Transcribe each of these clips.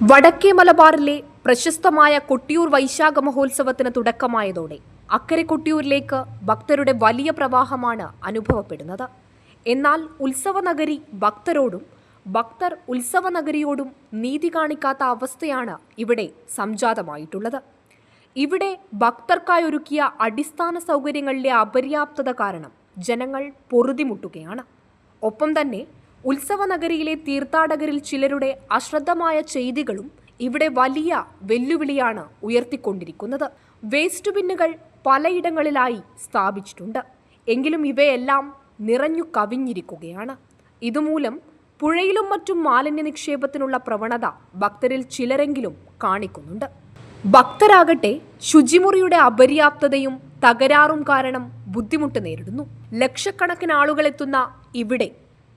വടക്കേ മലബാറിലെ പ്രശസ്തമായ കൊട്ടിയൂർ വൈശാഖ മഹോത്സവത്തിന് തുടക്കമായതോടെ അക്കരെ കൊട്ടിയൂരിലേക്ക് ഭക്തരുടെ വലിയ പ്രവാഹമാണ് അനുഭവപ്പെടുന്നത്. എന്നാൽ ഉത്സവനഗരി ഭക്തരോടും ഭക്തർ ഉത്സവനഗരിയോടും നീതി കാണിക്കാത്ത അവസ്ഥയാണ് ഇവിടെ സംജാതമായിട്ടുള്ളത്. ഇവിടെ ഭക്തർക്കായി ഒരുക്കിയ അടിസ്ഥാന സൗകര്യങ്ങളിലെ അപര്യാപ്തത കാരണം ജനങ്ങൾ പൊറുതിമുട്ടുകയാണ്. ഒപ്പം തന്നെ ഉത്സവനഗരിയിലെ തീർത്ഥാടകരിൽ ചിലരുടെ അശ്രദ്ധമായ ചെയ്തികളും ഇവിടെ വലിയ വെല്ലുവിളിയാണ് ഉയർത്തിക്കൊണ്ടിരിക്കുന്നത്. വേസ്റ്റ് ബിന്നുകൾ പലയിടങ്ങളിലായി സ്ഥാപിച്ചിട്ടുണ്ട്. എങ്കിലും ഇവയെല്ലാം നിറഞ്ഞു കവിഞ്ഞിരിക്കുകയാണ്. ഇതുമൂലം പുഴയിലും മറ്റും മാലിന്യ നിക്ഷേപത്തിനുള്ള പ്രവണത ഭക്തരിൽ ചിലരെങ്കിലും കാണിക്കുന്നുണ്ട്. ഭക്തരാകട്ടെ ശുചിമുറിയുടെ അപര്യാപ്തതയും തകരാറും കാരണം ബുദ്ധിമുട്ട് നേരിടുന്നു. ലക്ഷക്കണക്കിന് ആളുകൾ എത്തുന്ന ഇവിടെ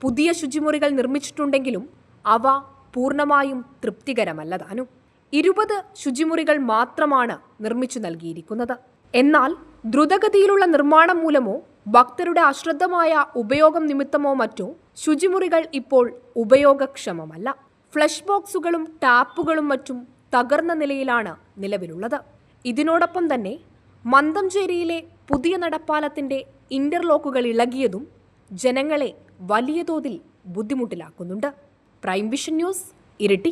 പുതിയ ശുചിമുറികൾ നിർമ്മിച്ചിട്ടുണ്ടെങ്കിലും അവ പൂർണ്ണമായും തൃപ്തികരമല്ല താനും. 20 ശുചിമുറികൾ മാത്രമാണ് നിർമ്മിച്ചു നൽകിയിരിക്കുന്നത്. എന്നാൽ ദ്രുതഗതിയിലുള്ള നിർമ്മാണം മൂലമോ ഭക്തരുടെ അശ്രദ്ധമായ ഉപയോഗം നിമിത്തമോ മറ്റോ ശുചിമുറികൾ ഇപ്പോൾ ഉപയോഗക്ഷമമല്ല. ഫ്ലഷ് ബോക്സുകളും ടാപ്പുകളും മറ്റും തകർന്ന നിലയിലാണ് നിലവിലുള്ളത്. ഇതിനോടൊപ്പം തന്നെ മന്തംചേരിയിലെ പുതിയ നടപ്പാലത്തിന്റെ ഇന്റർലോക്കുകൾ ഇളകിയതും ജനങ്ങളെ വലിയ തോതിൽ ബുദ്ധിമുട്ടിലാക്കുന്നുണ്ട്. Prime vision news, Iritty.